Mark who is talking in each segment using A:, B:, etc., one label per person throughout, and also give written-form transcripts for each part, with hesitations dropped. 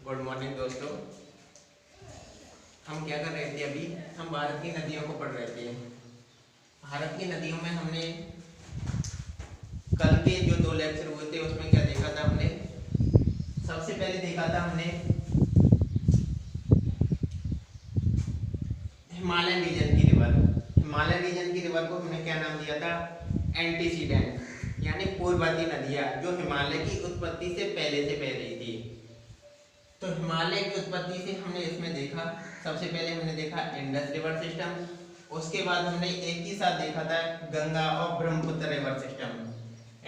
A: Good morning दोस्तों। हम क्या कर रहे थे? अभी हम भारत की नदियों को पढ़ रहे थे। भारत की नदियों में हमने कल के जो 2 लेक्चर हुए थे उसमें क्या देखा था हमने? सबसे पहले देखा था हमने हिमालयन रीजन की रिवर। हिमालयन रीजन की रिवर को हमने क्या नाम दिया था? एंटीसीडेंट, यानी पूर्ववर्ती नदियां जो हिमालय की उत्पत्ति से पहले से बह रही थी। तो हिमालय की उत्पत्ति से हमने इसमें देखा, सबसे पहले हमने देखा इंडस रिवर सिस्टम। उसके बाद हमने एक ही साथ देखा था गंगा और Brahmaputra river system.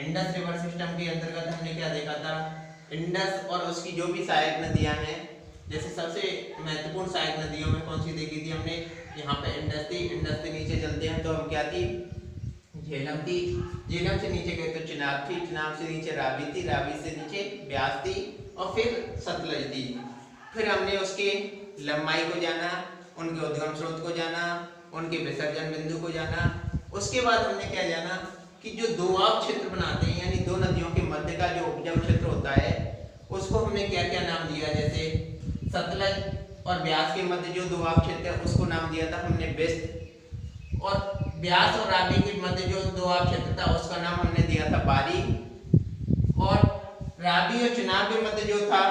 A: Indus river system के अंतर्गत हमने क्या देखा था? इंडस और उसकी जो भी सहायक नदियां हैं, जैसे सबसे महत्वपूर्ण सहायक नदियों में कौन सी देखी थी हमने? यहाँ पे इंडस थी। इंडस से नीचे चलते हैं तो हम क्या थी? झेलम थी। झेलम से नीचे गए तो चिनाब थी। चिनाब से नीचे रावी थी। रावी से नीचे ब्यास थी और फिर सतलज थी। फिर हमने उसके लंबाई को जाना, उनके उद्गम स्रोत को जाना, उनके विसर्जन बिंदु को जाना। उसके बाद हमने क्या जाना कि जो दोआब क्षेत्र बनाते हैं, यानी दो नदियों के मध्य का जो उपजाऊ क्षेत्र होता है, उसको हमने क्या क्या नाम दिया? जैसे सतलज और ब्यास के मध्य जो दोआब क्षेत्र है उसको नाम दिया था हमने बेस्त, और ब्यास और रावी के मध्य जो दोआब क्षेत्र था उसका नाम हमने दिया था बारी, और रावी और चिनाब के मध्य जो था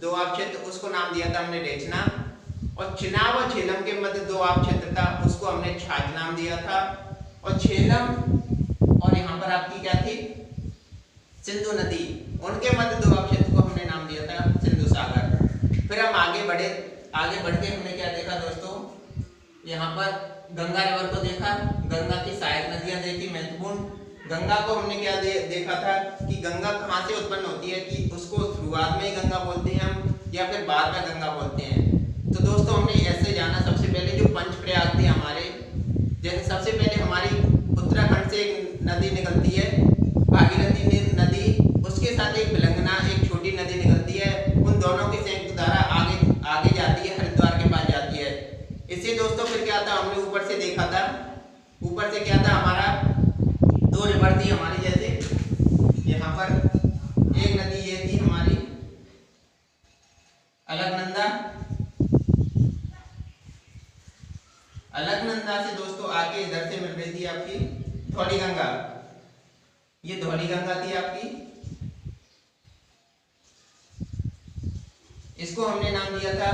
A: दोआब क्षेत्र उसको नाम दिया था हमने रेचना, और चिनाब और झेलम के मध्य दोआब क्षेत्र था उसको हमने छाछ नाम दिया था, और झेलम और यहाँ पर आपकी क्या थी? सिंधु नदी, उनके मध्य दोआब क्षेत्र को हमने नाम दिया था सिंधु सागर। फिर हम आगे बढ़ के हमने क्या देखा दोस्तों? यहाँ पर गंगा रिवर को देखा, गंगा की सहायक नदियां देखी महत्वपूर्ण। गंगा को हमने क्या देखा था कि गंगा कहाँ से उत्पन्न होती है, कि उसको शुरुआत में ही गंगा बोलते हैं हम या फिर बाद में गंगा बोलते हैं। तो दोस्तों हमने ऐसे जाना, सबसे पहले जो पंचप्रयाग थे हमारे, जैसे सबसे पहले हमारी उत्तराखंड से एक नदी निकलती है भागीरथी नदी, उसके साथ एक बिलंगना एक छोटी नदी निकलती है। उन दोनों की संयुक्त धारा आगे जाती है, हरिद्वार के पास जाती है। इससे दोस्तों फिर क्या था? हमने ऊपर से देखा था, ऊपर से क्या था हमारा? 2 रिवर थी हमारी, जैसे यहाँ पर एक नदी ये थी हमारी अलकनंदा। अलकनंदा से दोस्तों आके इधर से मिल रही थी आपकी धौली गंगा। ये धौली गंगा थी आपकी, इसको हमने नाम दिया था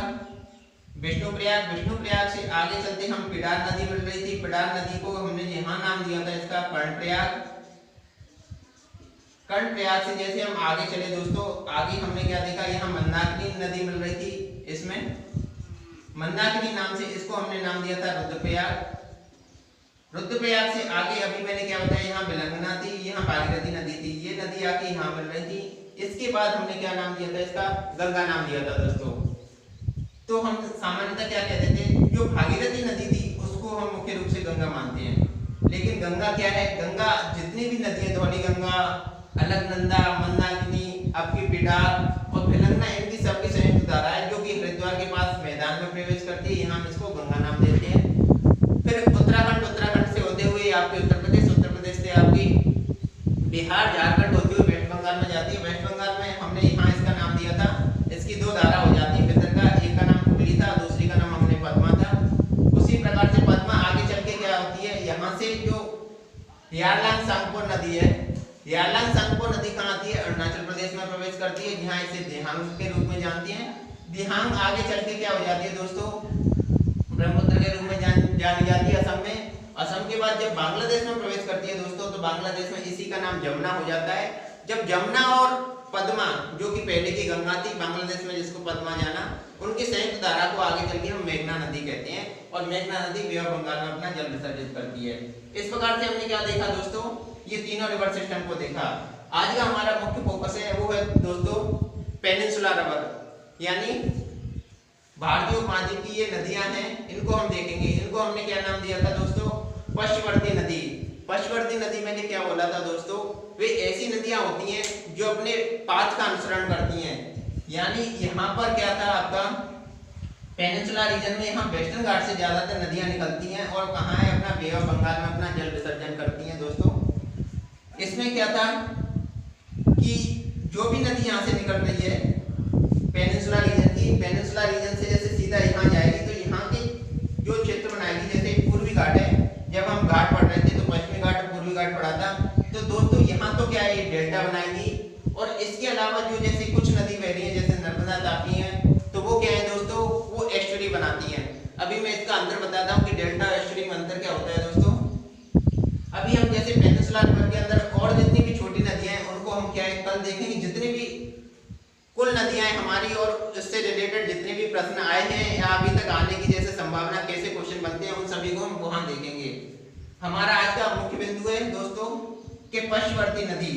A: विष्णुप्रयाग। विष्णुप्रयाग से आगे चलते हम पिडार नदी मिल रही थी। पिडार नदी को हमने यहाँ नाम दिया था इसका कर्णप्रयाग। कर्णप्रयाग से जैसे हम आगे चले दोस्तों, आगे हमने क्या देखा? यहाँ मंदाकिनी नदी मिल रही थी, इसमें मंदाकिनी नाम से इसको हमने नाम दिया था रुद्रप्रयाग। रुद्रप्रयाग से आगे अभी मैंने क्या बताया? यहाँ बिलंगना थी, यहाँ भागीरथी नदी थी, ये नदी आके यहाँ मिल रही थी। इसके बाद हमने क्या नाम दिया था? इसका गंगा नाम दिया था दोस्तों। तो हम सामान्यतः क्या कहते थे? जो भागीरथी नदी थी उसको हम मुख्य रूप से गंगा मानते हैं, लेकिन गंगा क्या है? गंगा जितनी भी नदी है, धौली गंगा, अलकनंदा, मंदाकिनी, आपकी पिडार और भिलंगना, इनकी सबकी संयुक्त धारा है जो कि हरिद्वार के पास मैदान में प्रवेश करती है। यहाँ हम इसको गंगा नाम देते हैं। फिर उत्तराखंड से होते हुए आपके उत्तर प्रदेश से आपकी बिहार, झारखंड होते हुए वेस्ट बंगाल में जाती है। वेस्ट बंगाल में हमने यहाँ इसका नाम दिया था, इसकी 2 धारा हो जाती है भितरका, एक का नाम हुगली था, दूसरी का नाम हमने पद्मा था। उसी प्रकार से पद्मा आगे चल के क्या होती है? यहाँ से जो यारलंग सांगपो नदी है, यारलंग सांगपो नदी कहाँ आती है? अरुणाचल प्रदेश में प्रवेश करती है, जहाँ इसे दिहांग के रूप में जानती हैं। दिहांग आगे चल के क्या हो जाती है दोस्तों? ब्रह्मपुत्र के रूप में जानी जाती है असम में। असम के बाद जब बांग्लादेश में प्रवेश करती है दोस्तों, तो बांग्लादेश में इसी का नाम जमुना हो जाता है। जब जमुना और पद्मा, जो कि पहले की गंगा थी बांग्लादेश में जिसको पद्मा जाना, उनकी संयुक्त धारा को आगे चल के हम मेघना नदी कहते हैं, और मेघना नदी बे ऑफ बंगाल में अपना जल विसर्जित करती है। इस प्रकार से हमने क्या देखा दोस्तों? ये तीनों रिवर सिस्टम को देखा। आज का हमारा मुख्य फोकस है वो है दोस्तों पेनिनसुलर रिवर, यानी भारतीय उपमहाद्वीप की ये नदियां हैं, इनको हम देखेंगे। इनको हमने क्या नाम दिया था दोस्तों? पश्चिमवर्ती नदी। पश्चिमवर्ती नदी मैंने क्या बोला था दोस्तों? वे ऐसी नदियां होती हैं जो अपने पाथ का अनुसरण करती हैं, यानी यहाँ पर क्या था आपका पेनिनसुला रीजन में, यहाँ वेस्टर्न घाट से ज्यादातर नदियां निकलती हैं और कहाँ है? अपना बे ऑफ बंगाल में अपना जल विसर्जन करती हैं दोस्तों। इसमें क्या था कि जो भी नदी यहाँ से निकल रही है पेनिनसुला रीजन कुल नदियां हमारी और इससे रिलेटेड जितने भी प्रश्न आए हैं या अभी तक आने की जैसे संभावना, कैसे क्वेश्चन बनते हैं, उन सभी को हम वहां देखेंगे। हमारा आज का मुख्य बिंदु है दोस्तों कि पश्चवर्ती नदी।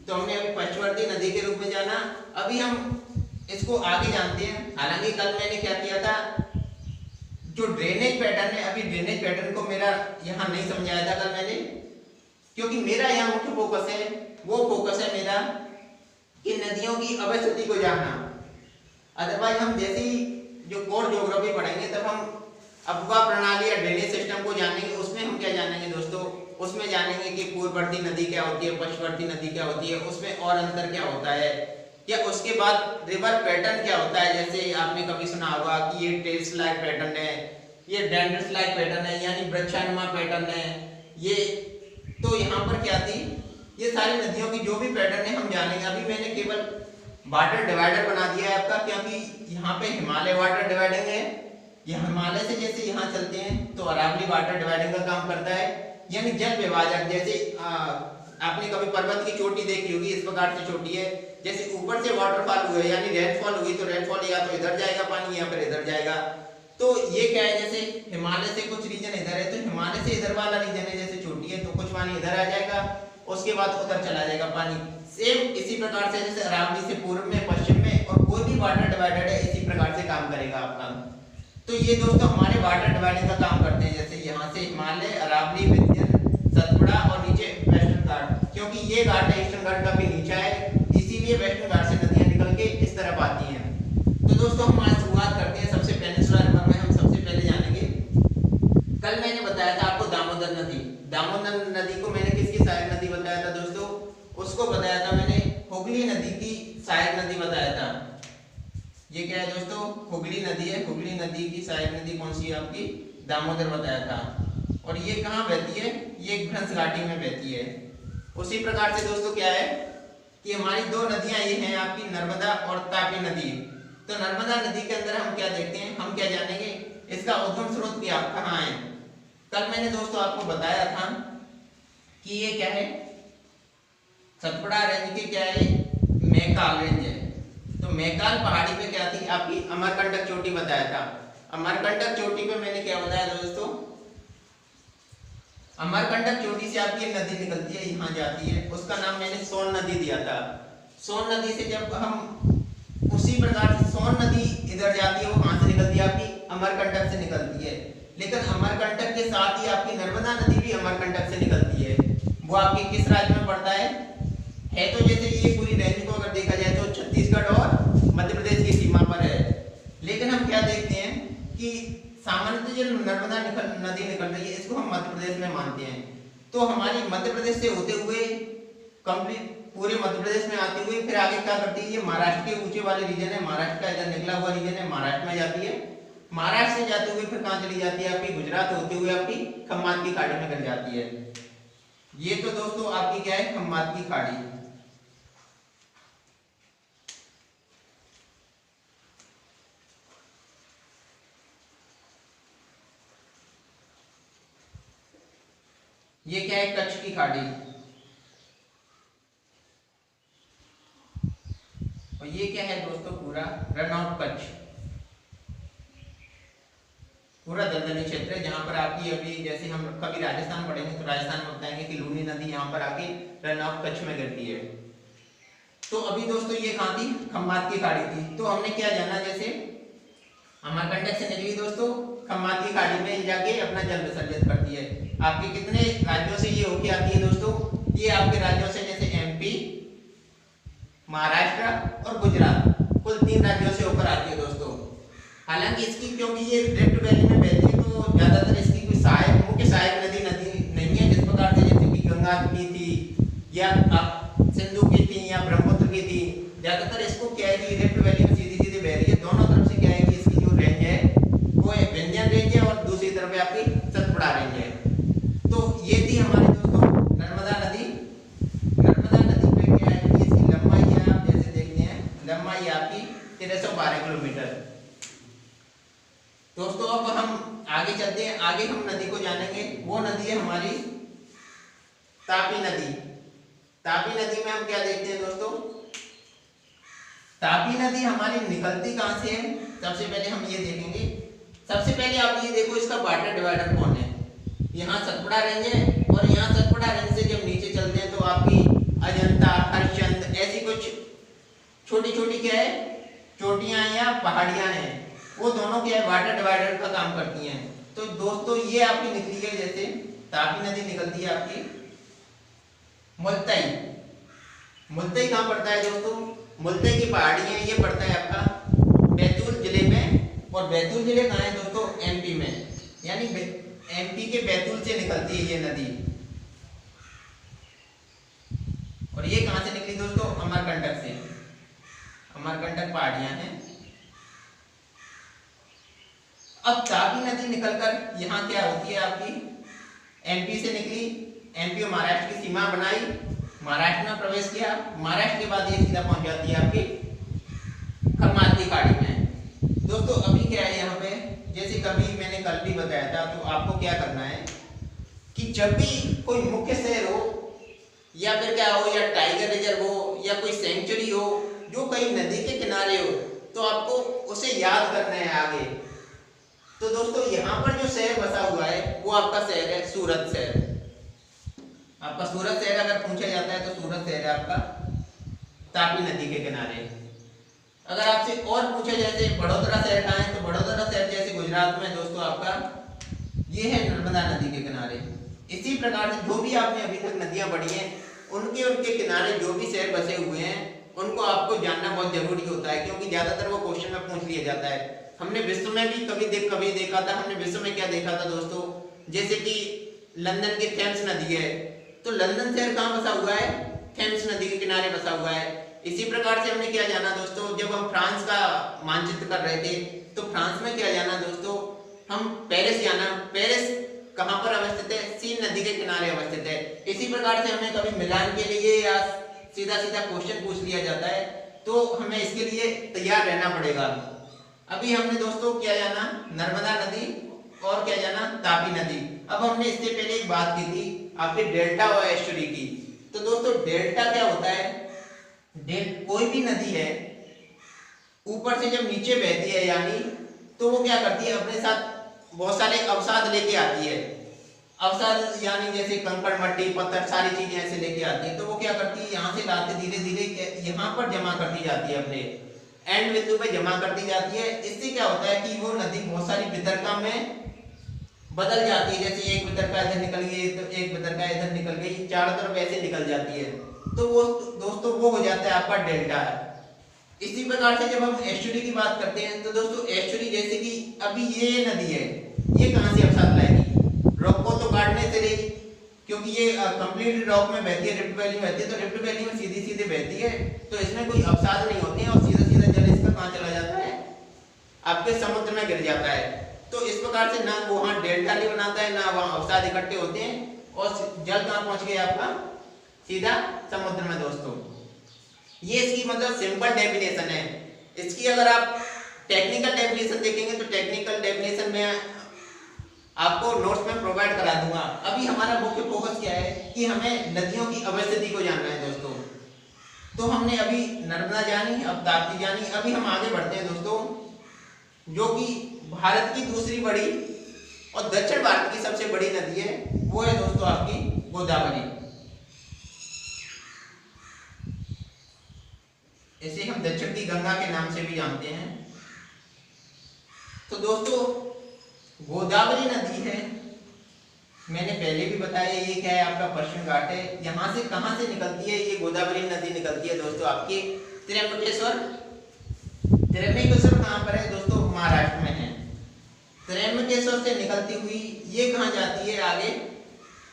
A: तो हमने अभी पश्चवर्ती नदी के रूप में जाना, अभी हम इसको आगे जानते हैं। हालांकि कल मैंने क्या किया था, जो ड्रेनेज पैटर्न है, अभी ड्रेनेज पैटर्न को मेरा यहाँ नहीं समझाया था कल मैंने, क्योंकि मेरा यहाँ मुख्य फोकस है, वो फोकस है मेरा कि नदियों की अवस्थिति को जानना। अदरवाइज हम जैसे ही जो कोर ज्योग्राफी पढ़ेंगे तब हम अपवाह प्रणाली या ड्रेनेज सिस्टम को जानेंगे। उसमें हम क्या जानेंगे दोस्तों, उसमें जानेंगे कि पूर्ववर्ती नदी क्या होती है, पश्चिमवर्ती नदी क्या होती है, उसमें और अंतर क्या होता है, या उसके बाद रिवर पैटर्न क्या होता है। जैसे आपने कभी सुना होगा कि ये टेल स्लाइड पैटर्न है, ये डेंड्र स्लाइड पैटर्न है, यानी वृक्षानुमा पैटर्न है ये। तो यहाँ पर क्या थी, ये सारी नदियों की जो भी पैटर्न है हम जानेंगे। अभी मैंने केवल वाटर डिवाइडर बना दिया है आपका, क्योंकि यहाँ पे हिमालय वाटर डिवाइडिंग है। ये हिमालय से जैसे यहाँ चलते हैं तो अरावली वाटर डिवाइडिंग का काम करता है, यानी जल विभाजक। जैसे आपने कभी पर्वत की चोटी देखी होगी, इस प्रकार से चोटी है, जैसे ऊपर से वाटरफॉल हुए यानी रेनफॉल हुई तो रेनफॉल या तो इधर जाएगा पानी या फिर इधर जाएगा। तो ये क्या है, जैसे हिमालय से कुछ रीजन इधर है तो हिमालय से इधर वाला रीजन है, जैसे चोटी है तो कुछ पानी इधर आ जाएगा, उसके बाद उधर चला जाएगा पानी। सेम इसी प्रकार से जैसे अरावली से पूर्व में, पश्चिम में, और कोई भी वाटर डिवाइडर है इसी प्रकार से काम करेगा आपका। तो ये दोस्तों हमारे वाटर डिवाइडिंग का काम करते हैं। जैसे यहाँ से हिमालय, अरावली, विंध्य, सतपुड़ा और नीचे वेस्टर्न घाट, क्योंकि ये घाट है ईस्टर्न घाट का भी नीचा है, इसीलिए वेस्टर्न घाट से नदियां निकल के इस तरफ आती हैं। तो दोस्तों हम आज शुरुआत करते हैं सबसे पेनिनसुला रिवर में। हम सबसे पहले जानेंगे, कल मैंने बताया था आपको दामोदर नदी। दामोदर नदी को मैंने किसकी सहायक नदी बताया था दोस्तों, उसको बताया था मैंने हुगली नदी की सहायक नदी बताया था। ये क्या है दोस्तों, हुगली नदी है। हुगली नदी की सहायक नदी कौन सी है आपकी, दामोदर बताया था। और ये कहाँ बहती है, ये भ्रंश घाटी में बहती है। उसी प्रकार से दोस्तों क्या है कि हमारी दो नदियां ये हैं आपकी, नर्मदा और तापी नदी। तो नर्मदा नदी के अंदर हम क्या देखते हैं, हम क्या जानेंगे, इसका उद्गम स्रोत क्या कहाँ है। कल मैंने दोस्तों आपको बताया था कि ये क्या है, सतपुड़ा रेंज के क्या है, मैकाल रेंज है। तो मैकाल पहाड़ी पे क्या थी आपकी, अमरकंटक चोटी बताया था। अमरकंटक चोटी पे मैंने क्या बताया दोस्तों, अमरकंटक चोटी से आपकी नदी निकलती है, यहाँ जाती है, उसका नाम मैंने सोन नदी दिया था। सोन नदी से जब हम उसी प्रकार से सोन नदी इधर जाती है, वो कहाँ से निकलती है आपकी, अमरकंटक से निकलती है। लेकिन अमरकंटक के साथ ही आपकी नर्मदा नदी भी अमरकंटक से निकलती है। वो आपके किस राज्य में पड़ता है तो जैसे ये पूरी रेंज को अगर देखा जाए तो छत्तीसगढ़ और मध्य प्रदेश की सीमा पर है। लेकिन हम क्या देखते हैं कि सामान्यतः जो नर्मदा नदी निकल रही है इसको हम मध्य प्रदेश में मानते हैं। तो हमारी मध्य प्रदेश से होते हुए कंप्लीट पूरे मध्य प्रदेश में आती हुई फिर आगे क्या करती है, ये महाराष्ट्र के ऊंचे वाले रीजन है, महाराष्ट्र का इधर निकला हुआ रीजन है, महाराष्ट्र में जाती है। महाराष्ट्र से जाते हुए फिर कहाँ चली जाती है आपकी, गुजरात होते हुए आपकी खम्मात की खाड़ी में गिर जाती है। ये तो दोस्तों आपकी क्या है, खम्मात की खाड़ी। ये क्या है, कच्छ की खाड़ी। और ये क्या है दोस्तों, पूरा रन ऑफ कच्छ, पूरा दलदली क्षेत्र है जहां पर आपकी अभी जैसे हम कभी राजस्थान पढ़ेंगे तो राजस्थान में बताएंगे कि लूनी नदी यहाँ पर आके रन ऑफ कच्छ में गिरती है। तो अभी दोस्तों ये कहाँ थी, खम्मात की खाड़ी थी। तो हमने क्या जाना, जैसे अमरकंटक से निकली दोस्तों, खम्मात की खाड़ी में जाके अपना जल विसर्जित करती है। आपके कितने राज्यों से ये होके आती है दोस्तों, ये आपके राज्यों से जैसे एमपी, महाराष्ट्र और गुजरात, कुल 3 राज्यों से होकर आती है दोस्तों। हालांकि इसकी क्योंकि ये रिफ्ट वैली में बहती है तो ज्यादातर इसकी कोई सहायक मुख्य सहायक नदी नहीं है, जिस प्रकार से जैसे कि गंगा की थी या सिंधु की थी या ब्रह्मपुत्र की थी। ज्यादातर इसको क्या है कि रिफ्ट वैली में सीधी सीधी बह रही है। दोनों तरफ से क्या है कि इसकी जो रेंज है वो विंध्य रेंज है और दूसरी तरफ आपकी सतपुड़ा रेंज है। तो ये थी हमारे दोस्तों नर्मदा नदी। नर्मदा नदी पे क्या है कि इसकी लंबाई आप जैसे देखते हैं, लंबाई आपकी 1312 किलोमीटर। दोस्तों अब हम आगे चलते हैं, आगे हम नदी को जानेंगे। वो नदी है हमारी तापी नदी। तापी नदी में हम क्या देखते हैं दोस्तों, तापी नदी हमारी निकलती कहाँ से है, सबसे पहले हम ये देखेंगे। सबसे पहले आप ये देखो इसका वाटर डिवाइडर कौन है। यहाँ सतपुड़ा रेंज है और यहाँ सतपुड़ा रेंज से जब नीचे चलते हैं तो आपकी अजंता, हरचंद ऐसी कुछ छोटी छोटी क्या है चोटियां या पहाड़ियां हैं, वो दोनों क्या है वाटर डिवाइडर का काम करती हैं। तो दोस्तों ये आपकी निकली है, जैसे तापी नदी निकलती है आपकी मुल्ताई। मुल्ताई कहाँ पड़ता है दोस्तों, मुल्ताई की पहाड़ी है, ये पड़ता है आपका बैतूल जिले में। और बैतूल जिले कहाँ है दोस्तों, एमपी में, यानी एमपी के बैतूल से निकलती है ये नदी। और ये कहाँ से निकली दोस्तों, अमरकंटक से। अमरकंटक पहाड़ियां हैं। अब तापी नदी निकलकर यहाँ क्या होती है आपकी एमपी से निकली, एमपी और महाराष्ट्र की सीमा बनाई, महाराष्ट्र में प्रवेश किया, महाराष्ट्र के बाद ये सीधा पहुंच जाती है आपकी खरमाती खाड़ी में। दोस्तों अभी क्या है यहाँ पे, जैसे कभी मैंने कल भी बताया था, तो आपको क्या करना है कि जब भी कोई मुख्य शहर हो या फिर क्या हो, या टाइगर रिजर्व हो या कोई सेंचुरी हो जो कहीं नदी के किनारे हो, तो आपको उसे याद करना है आगे। तो दोस्तों यहाँ पर जो शहर बसा हुआ है वो आपका शहर है सूरत शहर। आपका सूरत शहर अगर पूछा जाता है तो सूरत शहर है आपका तापी नदी के किनारे। अगर आपसे और पूछा जैसे बड़ोदरा शहर कहाँ है, तो बड़ोदरा शहर जैसे गुजरात में दोस्तों आपका ये है नर्मदा नदी के किनारे। इसी प्रकार से जो भी आपने अभी तक नदियां पढ़ी हैं उनके किनारे जो भी शहर बसे हुए हैं उनको आपको जानना बहुत जरूरी होता है, क्योंकि ज्यादातर वो क्वेश्चन में पूछ लिया जाता है। हमने विश्व में भी कभी देखा था, हमने विश्व में क्या देखा था दोस्तों, जैसे कि लंदन की थेम्स नदी है, तो लंदन शहर कहाँ बसा हुआ है, थेम्स नदी के किनारे बसा हुआ है। इसी प्रकार से हमने क्या जाना दोस्तों, जब हम फ्रांस का मानचित्र कर रहे थे तो फ्रांस में क्या जाना दोस्तों, हम पेरिस जाना। पेरिस कहाँ पर अवस्थित है, सीन नदी के किनारे अवस्थित है। इसी प्रकार से हमें कभी मिलान के लिए या सीधा सीधा क्वेश्चन पूछ लिया जाता है तो हमें इसके लिए तैयार रहना पड़ेगा। अभी हमने दोस्तों क्या जाना, नर्मदा नदी और क्या जाना, तापी नदी। अब हमने इससे पहले एक बात की थी आपके डेल्टा और एस्चुरी की। तो दोस्तों डेल्टा क्या होता है, कोई भी नदी है ऊपर से जब नीचे बहती है यानी, तो वो क्या करती है अपने साथ बहुत सारे अवसाद लेके आती है। अवसाद यानी जैसे कंकड़, मट्टी, पत्थर, सारी चीजें ऐसे लेके आती है। तो वो क्या करती है यहाँ से लाते धीरे धीरे यहाँ पर जमा करती जाती है, अपने एंड बिंदु पे जमा करती जाती है। इससे क्या होता है कि वो नदी बहुत सारी वितरका में बदल जाती है। जैसे एक वितरका इधर निकल गई तो एक वितरका इधर निकल गई, चारों तरफ ऐसे निकल जाती है। तो वो दोस्तों वो हो जाता है आपका डेल्टा। इसी प्रकार से जब हम एस्चुरी की बात करते हैं तो दोस्तों एस्चुरी जैसे कि अभी ये नदी है, ये कहाँ से अवसाद लाएगी, रॉक को तो काटने से रहेगी, क्योंकि ये कंप्लीट रॉक में बहती है, रिफ्ट वैली में बहती है। तो रिफ्ट वैली में सीधी सीधे बहती है तो इसमें कोई अवसाद नहीं होते हैं और सीधा सीधा जल इसका कहाँ चला जाता है, आपके समुद्र में गिर जाता है। तो इस प्रकार से ना वहाँ डेल्टा नहीं बनाता है, ना वहाँ अवसाद इकट्ठे होते हैं और जल कहाँ पहुँच गया आपका, सीधा समुद्र में। दोस्तों ये इसकी मतलब सिंपल डेफिनेशन है। इसकी अगर आप टेक्निकल डेफिनेशन देखेंगे तो टेक्निकल डेफिनेशन में आपको नोट्स में प्रोवाइड करा दूंगा। अभी हमारा मुख्य फोकस क्या है कि हमें नदियों की अवस्थिति को जानना है दोस्तों। तो हमने अभी नर्मदा जानी, अब ताप्ती जानी, अभी हम आगे बढ़ते हैं दोस्तों, जो कि भारत की दूसरी बड़ी और दक्षिण भारत की सबसे बड़ी नदी है, वो है दोस्तों आपकी गोदावरी। इसे हम दक्षिण की गंगा के नाम से भी जानते हैं। तो दोस्तों गोदावरी नदी है, मैंने पहले भी बताया, ये क्या है आपका पश्चिम घाट है। यहाँ से कहाँ से निकलती है ये गोदावरी नदी, निकलती है दोस्तों आपके त्र्यंबकेश्वर। त्र्यंबकेश्वर कहाँ पर है दोस्तों, महाराष्ट्र में है। त्र्यंबकेश्वर से निकलती हुई ये कहाँ जाती है आगे,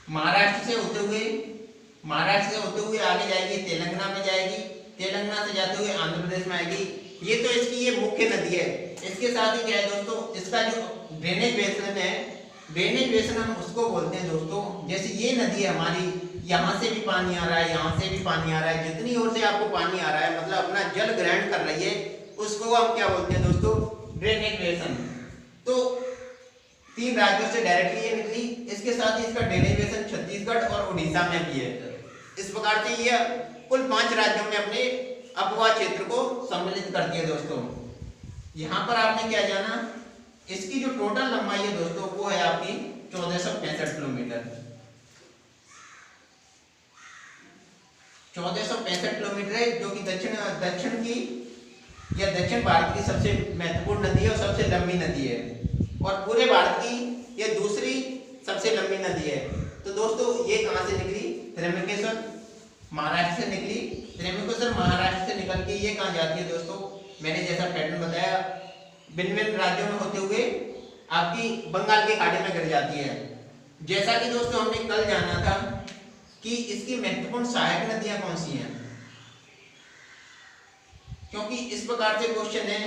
A: महाराष्ट्र से होते हुए आगे जाएगी, तेलंगाना में जाएगी, तेलंगाना से जाते हुए आंध्र प्रदेश में आएगी। ये तो इसकी ये मुख्य नदी है। इसके साथ ही क्या है दोस्तों, इसका जो ड्रेनेज बेसिन है, ड्रेनेज बेसिन हम उसको बोलते हैं दोस्तों, जैसे ये नदी है हमारी, यहाँ से भी पानी आ रहा है, यहाँ से भी पानी आ रहा है, जितनी ओर से आपको पानी आ रहा है मतलब अपना जल ग्रहण कर रही है, उसको हम क्या बोलते हैं दोस्तों, ड्रेनेज बेसिन। तो 3 राज्यों से डायरेक्टली ये निकली। इसके साथ ही इसका ड्रेनेज बेसिन छत्तीसगढ़ और उड़ीसा में भी है। इस प्रकार से ये कुल 5 राज्यों में अपने अपवाह क्षेत्र को सम्मिलित करती है दोस्तों। यहाँ पर आपने क्या जाना, इसकी जो टोटल लंबाई है दोस्तों वो है आपकी 1465 किलोमीटर। 1465 किलोमीटर है, जो कि दक्षिण की या दक्षिण भारत की सबसे महत्वपूर्ण नदी है और सबसे लंबी नदी है, और पूरे भारत की यह दूसरी सबसे लंबी नदी है। तो दोस्तों ये कहाँ से निकली, त्र्यंबकेश्वर महाराष्ट्र से निकली। त्र्यंबकेश्वर महाराष्ट्र से निकल के ये कहाँ जाती है दोस्तों, मैंने जैसा पैटर्न बताया भिन्न भिन्न राज्यों में होते हुए आपकी बंगाल की खाड़ी में गिर जाती है। जैसा कि दोस्तों हमने कल जाना था कि इसकी महत्वपूर्ण सहायक नदियां कौन सी हैं, क्योंकि इस प्रकार से क्वेश्चन है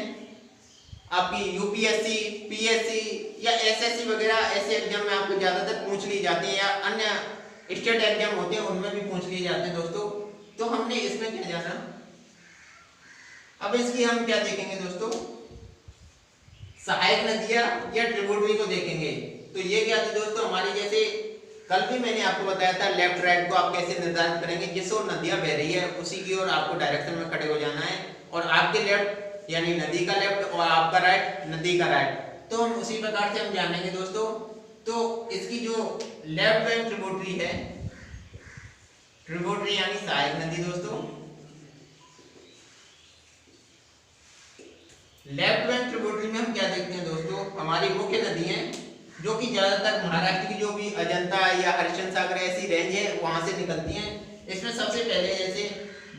A: आपकी यूपीएससी, पीएससी या एसएससी वगैरह ऐसे एग्जाम में आपको ज्यादातर पूछ ली जाती है, या अन्य स्टेट एग्जाम होते हैं उनमें भी पूछ लिए जाते हैं दोस्तों। तो हमने इसमें क्या जाना, अब इसकी हम क्या देखेंगे दोस्तों, सहायक नदियां या ट्रिब्यूटरी को देखेंगे। तो ये क्या थी दोस्तों हमारी, जैसे कल भी मैंने आपको बताया था लेफ्ट राइट को आप कैसे निर्धारित करेंगे, जिस ओर नदियां बह रही है उसी की ओर आपको डायरेक्शन में खड़े हो जाना है, और आपके लेफ्ट यानी नदी का लेफ्ट और आपका राइट नदी का राइट। तो हम उसी प्रकार से हम जानेंगे दोस्तों। तो इसकी जो लेफ्ट बैंक ट्रिब्यूटरी है, ट्रिब्यूटरी यानी सहायक नदी दोस्तों, लेफ्ट बैंक ट्रिब्यूटरी में हम क्या देखते हैं दोस्तों, हमारी मुख्य नदी है जो कि ज्यादातर महाराष्ट्र की जो भी अजंता या हरिश्चंद्र सागर ऐसी रेंज है वहां से निकलती हैं। इसमें सबसे पहले जैसे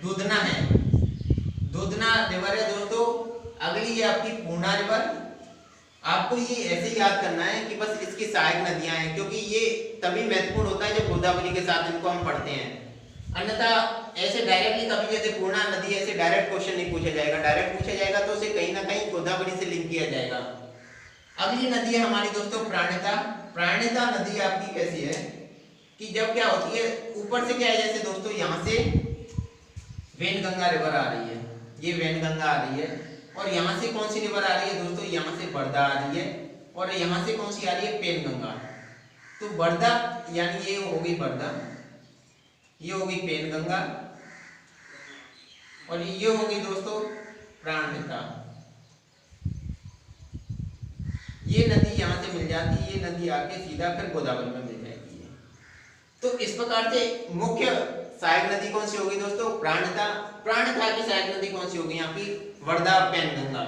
A: दूधना है, दूधना रिवर है दोस्तों। अगली है आपकी पूर्णा रिवर। आपको ये ऐसे याद करना है कि बस इसकी सहायक नदियां हैं, क्योंकि ये तभी महत्वपूर्ण होता है जब गोदावरी के साथ इनको हम पढ़ते हैं। अन्यथा ऐसे डायरेक्टली कभी जैसे पूर्णा नदी ऐसे डायरेक्ट क्वेश्चन नहीं पूछा जाएगा, डायरेक्ट पूछा जाएगा तो उसे कहीं ना कहीं गोदावरी से लिंक किया जाएगा। अगली नदी है हमारी दोस्तों प्राणहिता। प्राणहिता नदी आपकी कैसी है कि जब क्या होती है, ऊपर से क्या है, जैसे दोस्तों यहाँ से वेनगंगा रिवर आ रही है, ये वेनगंगा आ रही है, और यहाँ से कौन सी रिवर आ रही है दोस्तों, यहाँ से बरदा आ रही है, और यहाँ से कौन सी आ रही है, पेनगंगा। तो बरदा यानी ये होगी बरदा, ये होगी पेनगंगा, और ये होगी दोस्तों प्राणहिता। ये नदी यहाँ से मिल जाती है, ये नदी आके सीधा फिर गोदावरी में मिल जाएगी है। तो इस प्रकार से मुख्य सहायक नदी कौन सी होगी दोस्तों, प्राणहिता। प्राणहिता की सहायक नदी कौन सी होगी यहाँ की, वर्धा पेनगंगा।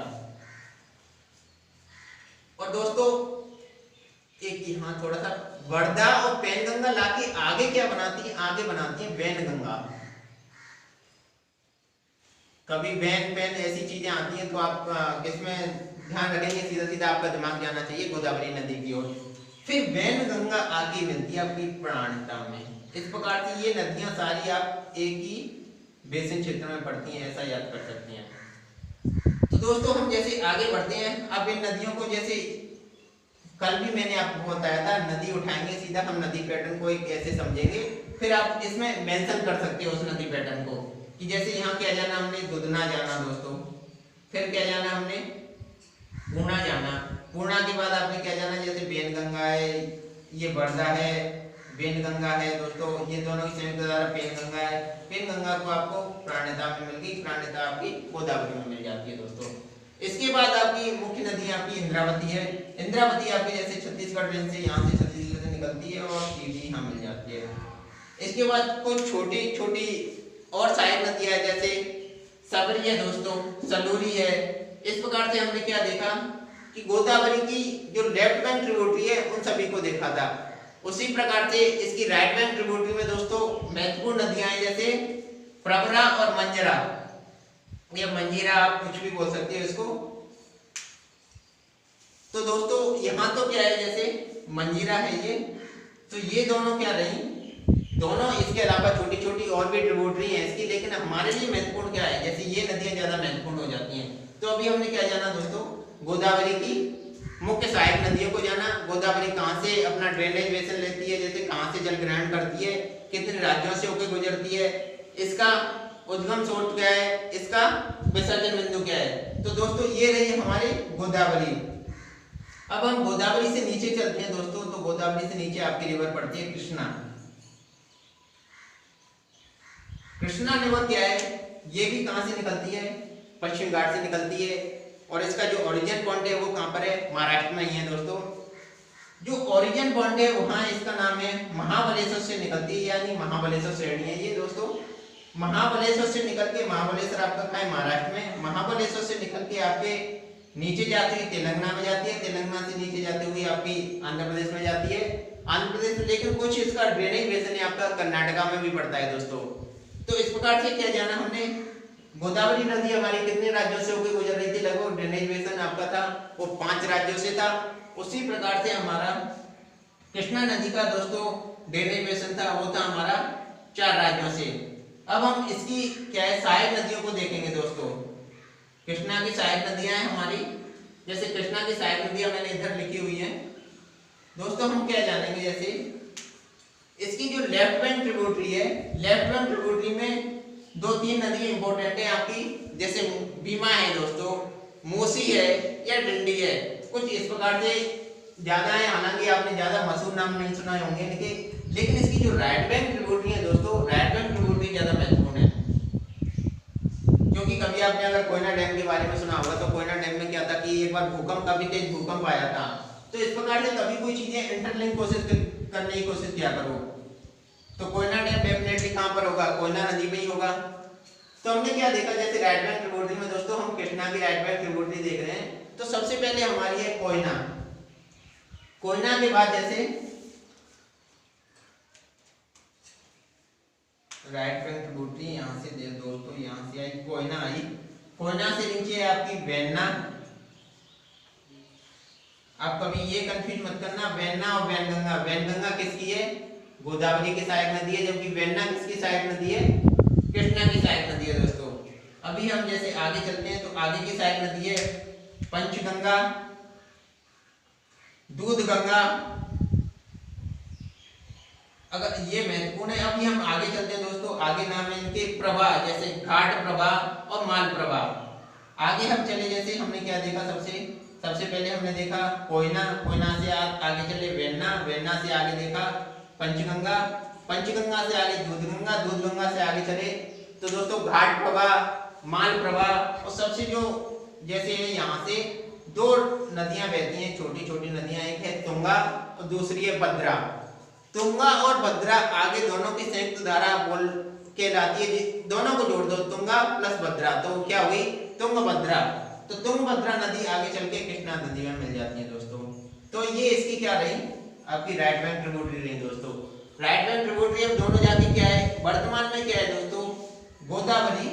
A: और दोस्तों एक यहाँ थोड़ा सा वर्धा और पेनगंगा लाके आगे क्या बनाती है, आगे बनाती है वैनगंगा। कभी वैन पेन ऐसी चीजें आती हैं तो आप इसमें ध्यान रखेंगे, सीधा सीधा आपका दिमाग जाना चाहिए गोदावरी नदी की ओर। फिर वैनगंगा आगे मिलती है आपकी प्राणहिता में। इस प्रकार से ये नदियां सारी आप एक ही बेसिन क्षेत्र में पड़ती हैं, ऐसा याद कर सकते हैं। तो दोस्तों हम जैसे आगे बढ़ते हैं, अब इन नदियों को जैसे कल भी मैंने आपको बताया था, नदी उठाएंगे सीधा हम नदी पैटर्न को एक ऐसे समझेंगे, फिर आप इसमें मेंशन कर सकते हो उस नदी पैटर्न को कि जैसे यहाँ क्या जाना, हमने दुधना जाना दोस्तों, फिर क्या जाना हमने पूर्णा जाना, पूर्णा के बाद आपने क्या जाना, जैसे वेनगंगा है, ये बरदा है, वेनगंगा है दोस्तों, ये दोनों की संयुक्त धारा पेनगंगा है। पेनगंगा को आपको प्राणहिता में मिल गई, प्राणहिता आपकी गोदावरी में मिल जाती है दोस्तों। इसके बाद आपकी मुख्य नदी आपकी इंद्रावती है। इंद्रावती आपकी जैसे छत्तीसगढ़ रेंज से यहाँ से छत्तीसगढ़ से निकलती है और सीधी यहाँ मिल जाती है। इसके बाद कुछ छोटी छोटी और सहायक नदियां है, जैसे सबरी है दोस्तों, सलूरी है। इस प्रकार से हमने क्या देखा कि गोदावरी की जो लेफ्ट बैंक ट्रिब्यूटरी है उन सभी को देखा था। उसी प्रकार से इसकी राइट बैंक ट्रिब्यूटरी में दोस्तों महत्वपूर्ण नदियां हैं, जैसे प्रवरा और मंजरा, या मंजीरा आप कुछ भी बोल सकते हो इसको। तो दोस्तों यहाँ तो क्या है, जैसे मंजीरा है ये, तो ये दोनों क्या रही, दोनों इसके अलावा छोटी छोटी और भी ट्रिब्यूटरी है इसकी, लेकिन हमारे लिए महत्वपूर्ण क्या है, जैसे ये नदियां ज्यादा महत्वपूर्ण हो जाती हैं। तो अभी हमने क्या जाना दोस्तों, गोदावरी की मुख्य सहायक नदियों को जाना। गोदावरी कहाँ से अपना ड्रेनेज बेसिन लेती है, जैसे कहाँ से जल ग्रहण करती है, कितने राज्यों से होकर गुजरती है, इसका उद्गम स्रोत क्या है, इसका विसर्जन बिंदु क्या है। तो दोस्तों ये रही हमारी गोदावरी। अब हम गोदावरी से नीचे चलते हैं दोस्तों, तो गोदावरी से नीचे आपकी रिवर पड़ती है कृष्णा। कृष्णा रिवर क्या है, ये भी कहाँ से निकलती है, पश्चिम घाट से निकलती है। और इसका जो ओरिजिन पॉइंट है वो कहाँ पर है, महाराष्ट्र में ही है दोस्तों। जो ओरिजिन पॉइंट है वहाँ इसका नाम है महाबलेश्वर से निकलती है, यानी महाबलेश्वर श्रेणी है ये दोस्तों। महाबलेश्वर से निकल के, महाबलेश्वर आपका कहाँ है, महाराष्ट्र में। महाबलेश्वर से निकल के आपके नीचे जाती हुई तेलंगाना में जाती है, तेलंगाना से नीचे जाती हुई आपकी आंध्र प्रदेश में जाती है, आंध्र प्रदेश में। लेकिन कुछ इसका ड्रेनेज बेसिन है आपका कर्नाटका में भी पड़ता है दोस्तों। तो इस प्रकार से क्या जाना हमने, गोदावरी नदी हमारी कितने राज्यों से होकर गुजर रही थी, लगभग ड्रेनेज बेसिन आपका था वो 5 राज्यों से था। उसी प्रकार से हमारा कृष्णा नदी का दोस्तों ड्रेनेज बेसिन था, वो था हमारा 4 राज्यों से। अब हम इसकी क्या है, सहायक नदियों को देखेंगे दोस्तों। कृष्णा की सहायक नदियां हैं हमारी, जैसे कृष्णा की सहायक नदियां मैंने इधर लिखी हुई है दोस्तों। हम क्या जानेंगे, जैसे इसकी जो लेफ्ट बैंक ट्रिब्यूटरी है, लेफ्ट बैंक ट्रिब्यूटरी में 2-3 नदी इंपॉर्टेंट है आपकी, जैसे भीमा है दोस्तों, मूसी है या डिंडी है, कुछ इस प्रकार से ज्यादा है। हालांकि आपने ज्यादा मशहूर नाम नहीं सुना होंगे, लेकिन इसकी जो राइट बैंक ट्रिब्यूटरी है दोस्तों, राइट बैंक ट्रिब्यूटरी ज्यादा महत्वपूर्ण है। क्योंकि कभी आपने अगर कोयना डैम के बारे में सुना होगा, तो कोयना डैम में क्या था कि एक बार भूकंप, काफी तेज भूकंप आया था। तो इस प्रकार से कभी कोई चीजें इंटरलिंक करने की कोशिश किया करो। तो कोयना डैम डेफिनेटली कहां पर होगा, कोयना नदी में ही होगा। तो हमने क्या देखा, जैसे राइट बैंक ट्रिब्यूटरी में दोस्तों हम कृष्णा की राइट बैंक ट्रिब्यूटरी देख रहे हैं। तो सबसे पहले हमारी है कोयना। कोयना के बाद जैसे राइट बैंक ट्रिब्यूटरी यहाँ से दोस्तों, यहाँ से आई कोयना, आई कोयना से नीचे है आपकी वेन्ना। आप कभी ये कंफ्यूज मत करना, वेन्ना और वैनगंगा। वैनगंगा किसकी है, गोदावरी की सहायक नदी है, जबकि वेन्ना किसकी सहायक नदी है, कृष्णा की सहायक नदी है दोस्तों। अभी हम जैसे आगे चलते हैं, तो आगे की सहायक नदी है पंचगंगा, दूधगंगा। अगर ये महत्वपूर्ण है। अभी हम आगे चलते हैं दोस्तों, आगे नाम है इनके प्रवाह, जैसे घाट प्रवाह और माल प्रवाह। आगे हम चले, जैसे हमने क्या देखा, सबसे पहले हमने देखा कोयना, कोयना से आगे चले वेन्ना, वेन्ना से आगे देखा पंचगंगा, पंचगंगा से आगे दूधगंगा, दूधगंगा से आगे चले तो दोस्तों घाट प्रवाह, माल प्रवाह। और सबसे जो जैसे यहाँ से 2 नदियां बहती हैं, छोटी छोटी नदियां, एक है तुंगा और दूसरी है भद्रा। तुंगा और भद्रा आगे दोनों की संयुक्त धारा बोल कहलाती है, दोनों को जोड़ दो, तुंगा प्लस भद्रा, तो क्या हुई, तुंगभद्रा। तो तुंगभद्रा नदी आगे चल के कृष्णा नदी में मिल जाती है दोस्तों। तो ये इसकी क्या रही, आपकी राइट बैंक ट्रिब्यूटरी रही दोस्तों। राइट बैंक ट्रिब्यूटरी अब दोनों जाके क्या है, वर्तमान में क्या है दोस्तों, गोदावरी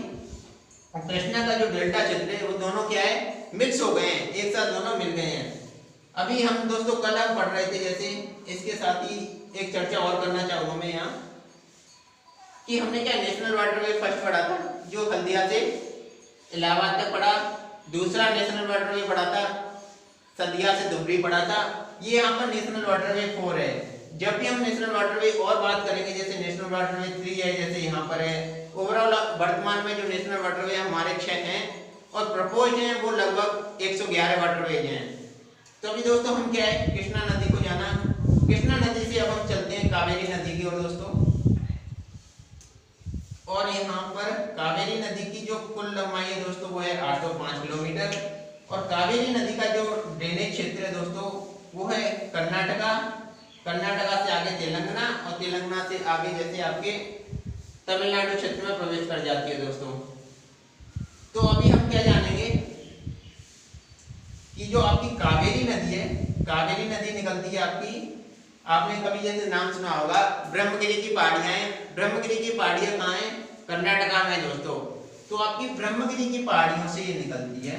A: और कृष्णा का जो डेल्टा क्षेत्र है वो दोनों क्या है, मिक्स हो गए हैं, एक साथ दोनों मिल गए हैं। अभी हम दोस्तों कल हम पढ़ रहे थे, जैसे इसके साथ ही एक चर्चा और करना चाहूंगा मैं यहाँ, कि हमने क्या नेशनल वाटरवे फर्स्ट पढ़ा था, जो हल्दिया से इलाहाबाद तक पढ़ा। दूसरा नेशनल वाटरवे पढ़ा था, सदिया से धुबरी पढ़ा था। ये यहाँ पर नेशनल वाटरवे 4 है। जब भी हम नेशनल वाटरवे और बात करेंगे, जैसे नेशनल वाटरवे 3 है, जैसे यहाँ पर है, ओवरऑल वर्तमान में जो नेशनल वाटरवे हमारे 6 हैं और प्रपोज हैं वो लगभग 111 वाटरवेज हैं। तो अभी दोस्तों हम क्या है, कृष्णा नदी को जाना, कृष्णा नदी से अब हम चलते हैं कावेरी नदी की ओर दोस्तों। और यहाँ पर कावेरी नदी की जो कुल लंबाई है दोस्तों वो है 805 किलोमीटर। और कावेरी नदी का जो ड्रेनेज क्षेत्र है दोस्तों वो है कर्नाटका, कर्नाटका से आगे तेलंगाना और तेलंगाना से आगे जैसे आपके तमिलनाडु क्षेत्र में प्रवेश कर जाती है दोस्तों। तो अभी हम क्या जानेंगे कि जो आपकी कावेरी नदी है, कावेरी नदी निकलती है आपकी, आपने कभी जैसे नाम सुना होगा ब्रह्मगिरी की पहाड़ियां हैं। ब्रह्मगिरी की पहाड़ियां कहाँ हैं, कर्नाटका में दोस्तों। तो आपकी ब्रह्मगिरी की पहाड़ियों से ये निकलती है।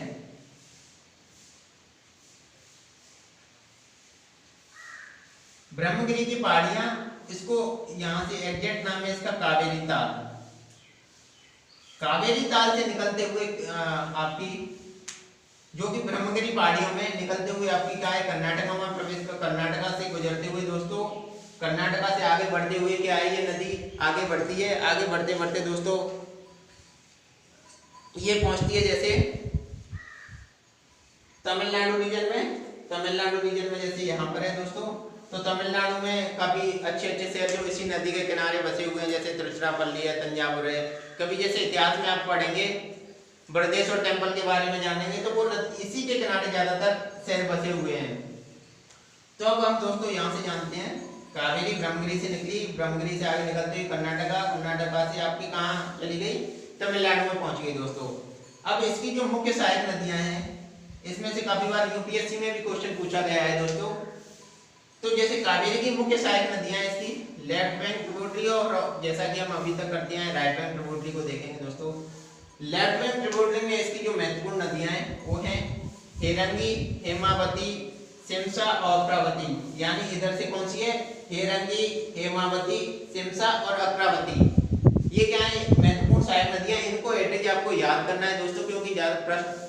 A: ब्रह्मगिरी की पहाड़ियां, इसको यहां से एग्जैक्ट नाम है इसका कावेरी ताल। कावेरी ताल से निकलते हुए आपकी जो कि ब्रह्मगिरी पहाड़ियों में निकलते हुए आपकी क्या है, कर्नाटका में प्रवेश कर, कर्नाटका से गुजरते हुए दोस्तों, कर्नाटका से आगे बढ़ते हुए क्या है, ये नदी आगे बढ़ती है। आगे बढ़ते बढ़ते दोस्तों ये पहुंचती है जैसे तमिलनाडु रीजन में, तमिलनाडु रीजन में जैसे यहाँ पर है दोस्तों, तो तमिलनाडु में काफी अच्छे अच्छे शहर जो इसी नदी के किनारे बसे हुए हैं, जैसे तिरुचिरापल्ली है, तंजावुर है। कभी जैसे इतिहास में आप पढ़ेंगे बृहदेश्वर टेम्पल के बारे में जानेंगे तो वो इसी के किनारे ज्यादातर शहर बसे हुए हैं। तो अब हम दोस्तों यहाँ से जानते हैं कावेरी ब्रह्मगिरी से निकली, ब्रह्मगिरी से आगे निकलते हुए कर्नाटका, कर्नाटका से आपकी कहाँ चली गई, तमिलनाडु में पहुंच गई दोस्तों। अब इसकी जो मुख्य सहायक नदियां हैं, इसमें से काफी बार यूपीएससी में भी क्वेश्चन पूछा गया है दोस्तों। तो जैसे कावेरी की मुख्य सहायक नदियां इसकी लेफ्ट बैंक ट्रिब्यूटरी, और जैसा कि हम अभी तक करते हैं राइट बैंक ट्रिब्यूटरी को देखेंगे दोस्तों। लेफ्ट बैंक ट्रिब्यूटरी में इसकी जो महत्वपूर्ण नदियां हैं वो हैं हेरंगी, हेमावती, सिमसा और अक्रावती। यानी इधर से कौन सी है, हेरंगी, हेमावती, सिमसा और अक्रावती। ये क्या है, महत्वपूर्ण सहायक नदियां। इनको एटलीस्ट आपको याद करना है दोस्तों, क्योंकि ज्यादा प्रश्न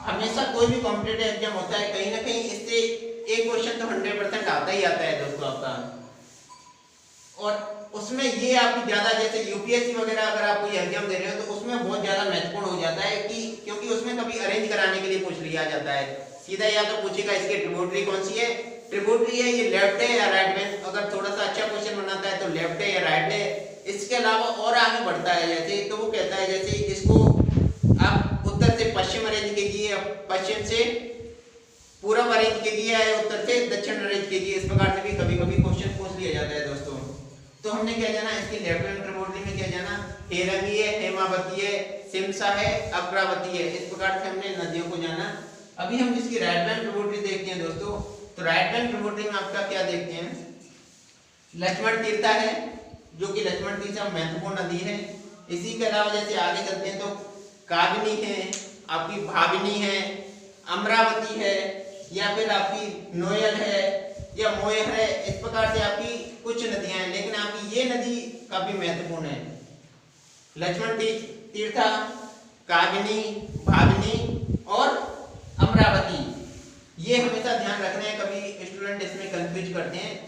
A: हमेशा कोई भी कॉम्पिटिटिव एग्जाम होता है कहीं ना कहीं इससे एक क्वेश्चन तो 100% आता ही आता है दोस्तों आपका। और उसमें ये आपकी ज्यादा, जैसे यूपीएससी वगैरह अगर आप कोई एग्जाम दे रहे हो तो उसमें बहुत ज्यादा महत्वपूर्ण हो जाता है कि क्योंकि उसमें कभी अरेंज कराने के लिए पूछ लिया जाता है। सीधा या तो पूछेगा इसकी ट्रिब्यूटरी कौन सी है, ट्रिब्यूटरी है ये लेफ्ट है या राइट बैंक। अगर थोड़ा सा अच्छा क्वेश्चन बनाता है तो लेफ्ट है या राइट है। इसके अलावा और आगे बढ़ता है जैसे, तो वो कहता है जैसे इसको आप उत्तर से पश्चिम अरेंज कीजिए, पश्चिम से पूर्व अरेंज कीजिए, उत्तर से दक्षिण अरेंज कीजिए। इस प्रकार से भी कभी कभी क्वेश्चन पूछ लिया जाता है दोस्तों। तो हमने क्या जाना, इसकी लेफ्ट बैंक ट्रिब्यूटरी में क्या जाना, हेरंगी है, हेमावती है, सिमसा है, अक्रावती है। इस प्रकार से हमने नदियों को जाना। अभी हम जिसकी राइट बैंक ट्रिब्यूटरी देखते हैं दोस्तों, तो राइट बैंक ट्रिब्यूटरी में आपका क्या देखते हैं, लक्ष्मण तीर्था है जो कि लक्ष्मण तीर्था महत्वपूर्ण नदी है। इसी के अलावा जैसे आगे चलते हैं तो काबिनी है, आपकी भाविनी है, अमरावती है, या फिर आपकी नोयल है या मोयर है। इस प्रकार से आपकी कुछ नदियां हैं, लेकिन आपकी ये नदी काफी महत्वपूर्ण है, लक्ष्मण तीर्था, काबिनी, भाविनी और अमरावती। ये हमेशा ध्यान रखना है, कभी स्टूडेंट इसमें कंफ्यूज करते हैं।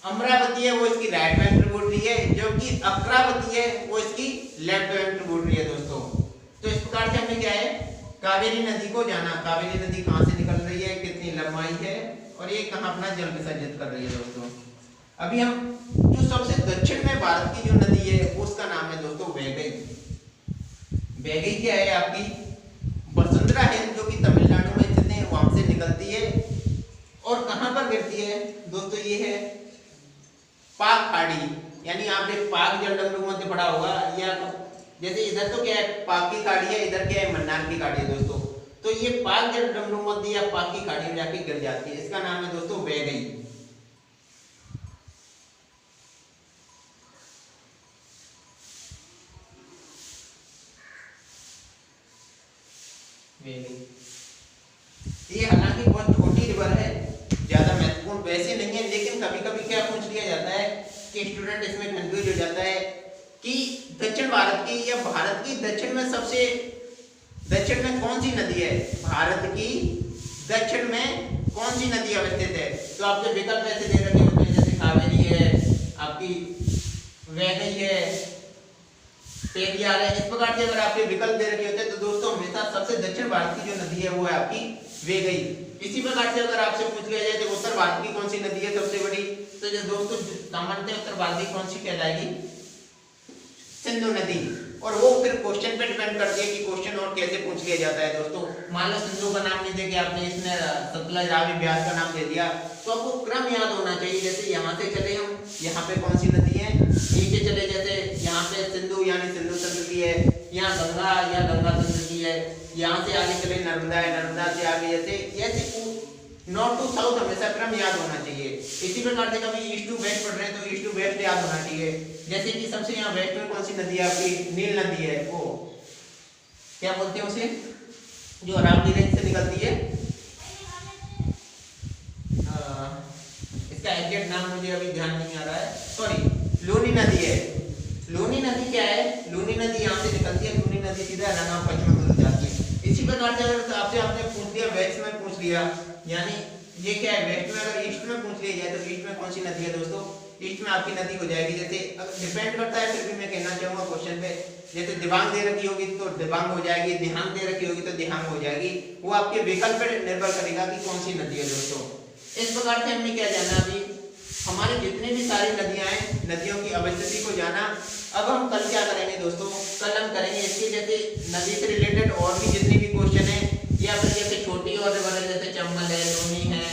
A: अमरावती है वो इसकी राइट बैंक ट्रिब्यूटरी है, जबकि अक्रावती है वो इसकी लेफ्ट बैंक ट्रिब्यूटरी है दोस्तों। तो इस प्रकार से हमने क्या है, कावेरी नदी को जाना। कावेरी नदी कहाँ से निकल रही है, कितनी लंबाई है और ये कहाँ अपना जल विसर्जित कर रही है दोस्तों। अभी हम जो सबसे दक्षिण में भारत की जो नदी है उसका नाम है दोस्तों वैगई। वैगई क्या है, आपकी वसुंधरा है जो कि तमिलनाडु में स्थित है, वहां से निकलती है और कहां पर गिरती है दोस्तों, ये है पाक खाड़ी। यानी आपने पाक जलडमरू मध्य पढ़ा होगा, या जैसे इधर तो क्या है पाक की खाड़ी है, इधर क्या है मन्नार की खाड़ी है दोस्तों। तो ये पाक जलडमरू मध्य या पाक की खाड़ी में जाके गिर जाती है, इसका नाम है दोस्तों वैगई। ये हालांकि बहुत छोटी रिवर है, ज्यादा महत्वपूर्ण वैसे नहीं है, लेकिन कभी कभी क्या पूछ लिया जाता है कि स्टूडेंट इसमें कंफ्यूज हो जाता है कि दक्षिण भारत की या भारत की दक्षिण में सबसे दक्षिण में कौन सी नदी है, भारत की दक्षिण में कौन सी नदी अवस्थित है। तो आपके विकल्प ऐसे दे रखे होते हैं, जैसे कावेरी है, आपकी वैगई है, पेरियार है। इस प्रकार से अगर आपके विकल्प दे रखे होते हैं तो दोस्तों हमेशा सबसे दक्षिण भारत की जो नदी है वो है आपकी वैगई। इसी प्रकार से अगर आपसे पूछ लिया जाए तो उत्तर भारत की कौन सी नदी है सबसे बड़ी, तो जो दोस्तों सामान्यतः उत्तर भारत की कौन सी कहलाएगी, सिंधु नदी। और वो फिर क्वेश्चन पे डिपेंड करती है कि क्वेश्चन और कैसे पूछ लिया जाता है दोस्तों। मान लो सिंधु का नाम नहीं दे के आपने इसने सतलज, रावी, ब्यास का नाम दे दिया, तो आपको क्रम याद होना चाहिए। जैसे यहाँ से चले हम, यहाँ पे कौन सी नदी है, नीचे चले जैसे यहाँ पे सिंधु यानी सिंधु सतलज की है, यहाँ गंगा या गंगा सतलज की है, यहाँ से आगे चले नर्मदा है, नर्मदा से आगे जैसे नॉर्थ टू साउथ हमेशा क्रम याद होना चाहिए। इसी प्रकार से कभी ईस्ट टू वेस्ट पढ़ रहे हैं तो ईस्ट टू वेस्ट याद होना चाहिए। जैसे कि सबसे यहाँ वेस्ट में कौन सी नदी है आपकी, नील नदी है, वो क्या बोलते हैं उसे, जो अरावली रेंज से निकलती है। इसका एग्जैक्ट नाम मुझे अभी ध्यान नहीं आ रहा है, सॉरी, लूनी नदी है। लूनी नदी क्या है, लूनी नदी यहाँ से निकलती है, लूनी नदी सीधा रंगा पश्चिम में जाती है। इसी प्रकार से अगर आपसे आपने पूछ लिया वेस्ट में पूछ लिया, यानी ये क्या है वेस्ट में, अगर ईस्ट में पूछ लिया जाए तो ईस्ट में कौन सी नदी है दोस्तों, ईस्ट में आपकी नदी हो जाएगी। जैसे डिपेंड करता है, फिर भी मैं कहना चाहूंगा क्वेश्चन पे, जैसे दिबांग दे रखी होगी तो दिबांग हो जाएगी, दिहांग दे रखी होगी तो दिहांग हो जाएगी। वो आपके विकल्प पर निर्भर करेगा कि कौन सी नदी है दोस्तों। इस प्रकार से हमने क्या जाना, अभी हमारी जितनी भी सारी नदियां हैं, नदियों की अवस्थिति को जाना। अब हम कल क्या करेंगे दोस्तों, कल हम करेंगे इसके जैसे नदी से रिलेटेड और भी जितनी भी क्वेश्चन है, या फिर जैसे छोटी और रिवर है, जैसे चंबल है, लूनी है,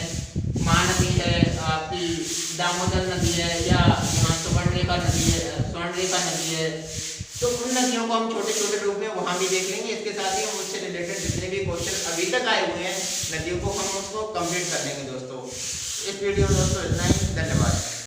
A: महानदी है, आपकी दामोदर नदी है, या यहाँ स्वर्णरेखा नदी है, तो उन नदियों को हम छोटे छोटे रूप में वहां भी देख लेंगे। इसके साथ ही हम उससे रिलेटेड जितने भी क्वेश्चन अभी तक आए हुए हैं नदियों को, हम उसको कंप्लीट कर लेंगे दोस्तों। इस वीडियो में दोस्तों इतना ही, धन्यवाद।